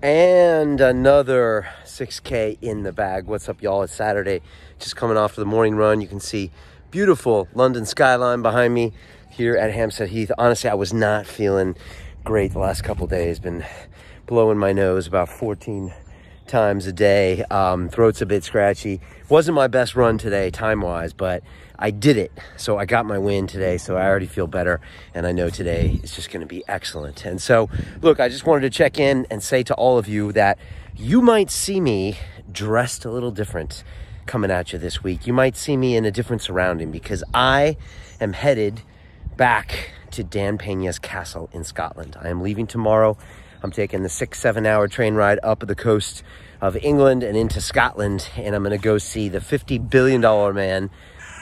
And another 6K in the bag. What's up, y'all? It's Saturday. Just coming off of the morning run. You can see beautiful London skyline behind me here at Hampstead Heath. Honestly, I was not feeling great the last couple days. Been blowing my nose about 14 times a day. Throat's a bit scratchy. Wasn't my best run today time-wise, but I did it. So I got my win today, so I already feel better, and I know today is just going to be excellent. And so, look, I just wanted to check in and say to all of you that you might see me dressed a little different coming at you this week. You might see me in a different surrounding because I am headed back to Dan Pena's castle in Scotland. I am leaving tomorrow. I'm taking the 6-7 hour train ride up the coast of England and into Scotland, and I'm going to go see the $50 billion man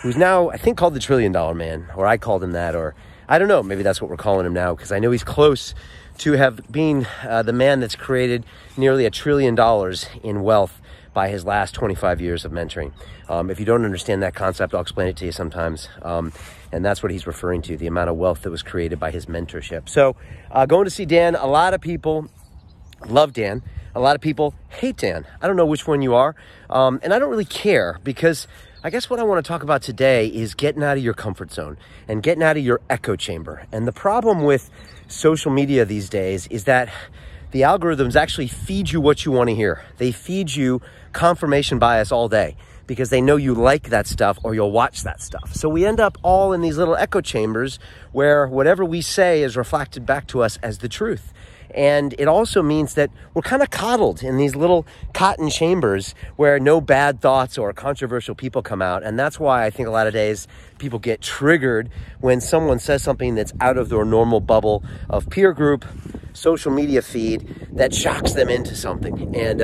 who's now, I think, called the $1 trillion man, or I called him that, or I don't know, maybe that's what we're calling him now, because I know he's close to have been the man that's created nearly $1 trillion in wealth by his last 25 years of mentoring. If you don't understand that concept, I'll explain it to you sometimes. And that's what he's referring to, the amount of wealth that was created by his mentorship. So going to see Dan, a lot of people love Dan. A lot of people hate Dan. I don't know which one you are. And I don't really care, because I guess what I want to talk about today is getting out of your comfort zone and getting out of your echo chamber. And the problem with social media these days is that the algorithms actually feed you what you want to hear. They feed you confirmation bias all day because they know you like that stuff or you'll watch that stuff. So we end up all in these little echo chambers where whatever we say is reflected back to us as the truth. And it also means that we're kind of coddled in these little cotton chambers where no bad thoughts or controversial people come out. And that's why I think a lot of days people get triggered when someone says something that's out of their normal bubble of peer group, social media feed, that shocks them into something. And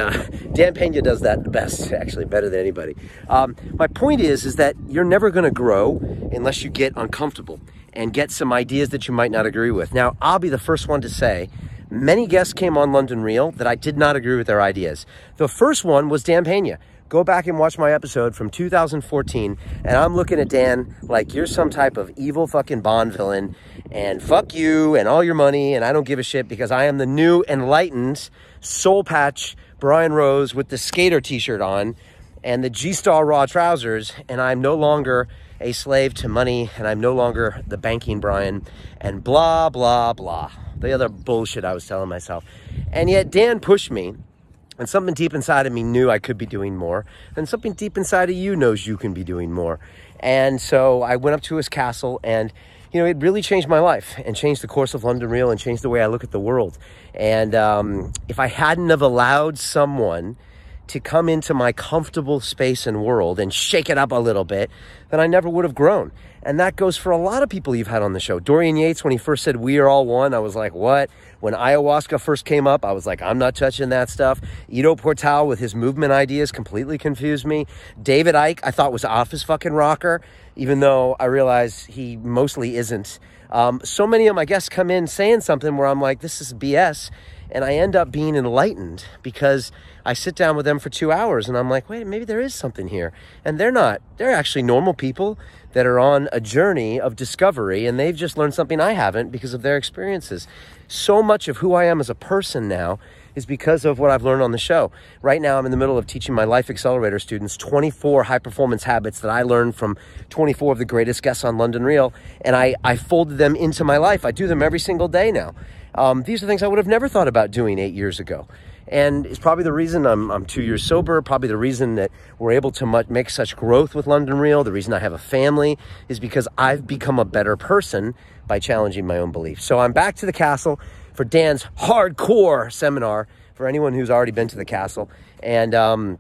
Dan Pena does that the best, actually, better than anybody. My point is that you're never going to grow unless you get uncomfortable and get some ideas that you might not agree with. Now, I'll be the first one to say, many guests came on London Real that I did not agree with their ideas. The first one was Dan Pena. Go back and watch my episode from 2014, and I'm looking at Dan like you're some type of evil fucking Bond villain, and fuck you and all your money, and I don't give a shit because I am the new enlightened soul patch Brian Rose with the skater t-shirt on and the G-Star Raw trousers, and I'm no longer a slave to money, and I'm no longer the banking Brian, and blah, blah, blah. The other bullshit I was telling myself. And yet Dan pushed me, and something deep inside of me knew I could be doing more, and something deep inside of you knows you can be doing more. And so I went up to his castle, and you know, it really changed my life and changed the course of London Real and changed the way I look at the world. And if I hadn't have allowed someone to come into my comfortable space and world and shake it up a little bit, then I never would have grown. And that goes for a lot of people you've had on the show. Dorian Yates, when he first said, "We are all one," I was like, what? When ayahuasca first came up, I was like, I'm not touching that stuff. Ido Portal with his movement ideas completely confused me. David Icke, I thought was off his fucking rocker, even though I realize he mostly isn't. So many of my guests come in saying something where I'm like, this is BS. And I end up being enlightened because I sit down with them for 2 hours and I'm like, wait, maybe there is something here. And they're not. They're actually normal people that are on a journey of discovery, and they've just learned something I haven't because of their experiences. So much of who I am as a person now is because of what I've learned on the show. Right now, I'm in the middle of teaching my Life Accelerator students 24 high-performance habits that I learned from 24 of the greatest guests on London Real, and I folded them into my life. I do them every single day now. These are things I would have never thought about doing 8 years ago. And it's probably the reason I'm 2 years sober, probably the reason that we're able to make such growth with London Real, the reason I have a family, is because I've become a better person by challenging my own beliefs. So I'm back to the castle for Dan's hardcore seminar for anyone who's already been to the castle. And I'm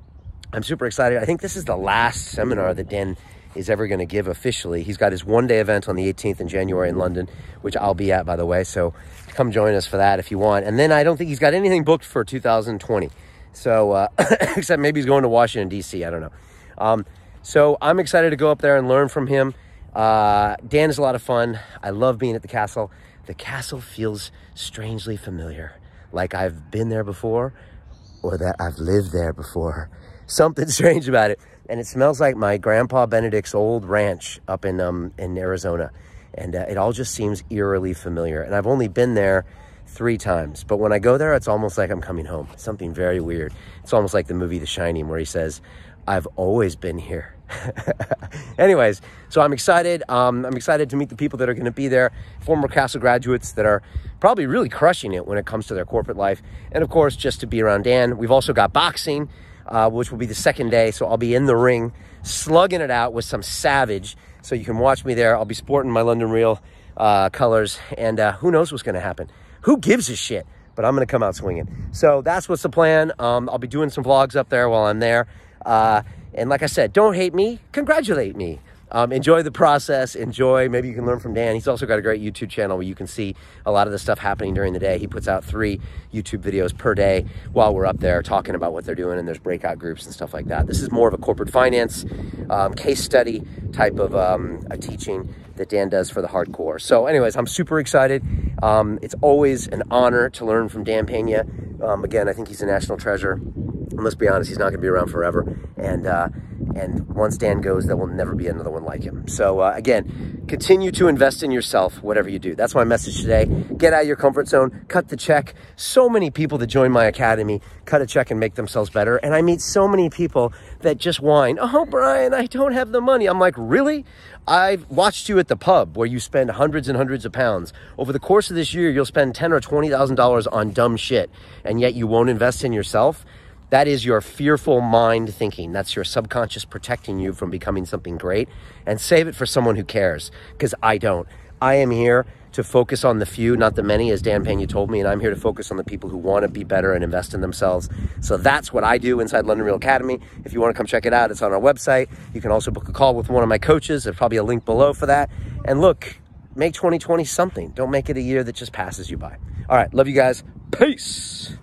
super excited. I think this is the last seminar that Dan is ever going to give officially. He's got his one-day event on the 18th in January in London, which I'll be at, by the way. So come join us for that if you want. And then I don't think he's got anything booked for 2020. So, except maybe he's going to Washington, D.C. I don't know. So I'm excited to go up there and learn from him. Dan is a lot of fun. I love being at the castle. The castle feels strangely familiar, like I've been there before or that I've lived there before. Something strange about it. And it smells like my grandpa Benedict's old ranch up in Arizona. And it all just seems eerily familiar. And I've only been there 3 times. But when I go there, it's almost like I'm coming home. Something very weird. It's almost like the movie The Shining, where he says, I've always been here. Anyways, so I'm excited. I'm excited to meet the people that are going to be there, former Castle graduates that are probably really crushing it when it comes to their corporate life. And of course, just to be around Dan. We've also got boxing, which will be the second day. So I'll be in the ring, slugging it out with some savage. So you can watch me there. I'll be sporting my London Real colors, and who knows what's going to happen. Who gives a shit? But I'm going to come out swinging. So that's what's the plan. I'll be doing some vlogs up there while I'm there. And like I said, don't hate me, congratulate me. Enjoy the process, enjoy, maybe you can learn from Dan. He's also got a great YouTube channel where you can see a lot of the stuff happening during the day. He puts out 3 YouTube videos per day while we're up there talking about what they're doing, and there's breakout groups and stuff like that. This is more of a corporate finance case study type of a teaching that Dan does for the hardcore. So anyways, I'm super excited. It's always an honor to learn from Dan Pena. Again, I think he's a national treasure. And let's be honest, he's not going to be around forever. And once Dan goes, there will never be another one like him. So again, continue to invest in yourself, whatever you do. That's my message today. Get out of your comfort zone, cut the check. So many people that join my academy cut a check and make themselves better. And I meet so many people that just whine, oh, Brian, I don't have the money. I'm like, really? I've watched you at the pub where you spend hundreds and hundreds of pounds. Over the course of this year, you'll spend $10,000 or $20,000 on dumb shit, and yet you won't invest in yourself. That is your fearful mind thinking. That's your subconscious protecting you from becoming something great. And save it for someone who cares, because I don't. I am here to focus on the few, not the many, as Dan Pena told me, and I'm here to focus on the people who want to be better and invest in themselves. So that's what I do inside London Real Academy. If you want to come check it out, it's on our website. You can also book a call with one of my coaches. There's probably a link below for that. And look, make 2020 something. Don't make it a year that just passes you by. All right, love you guys. Peace.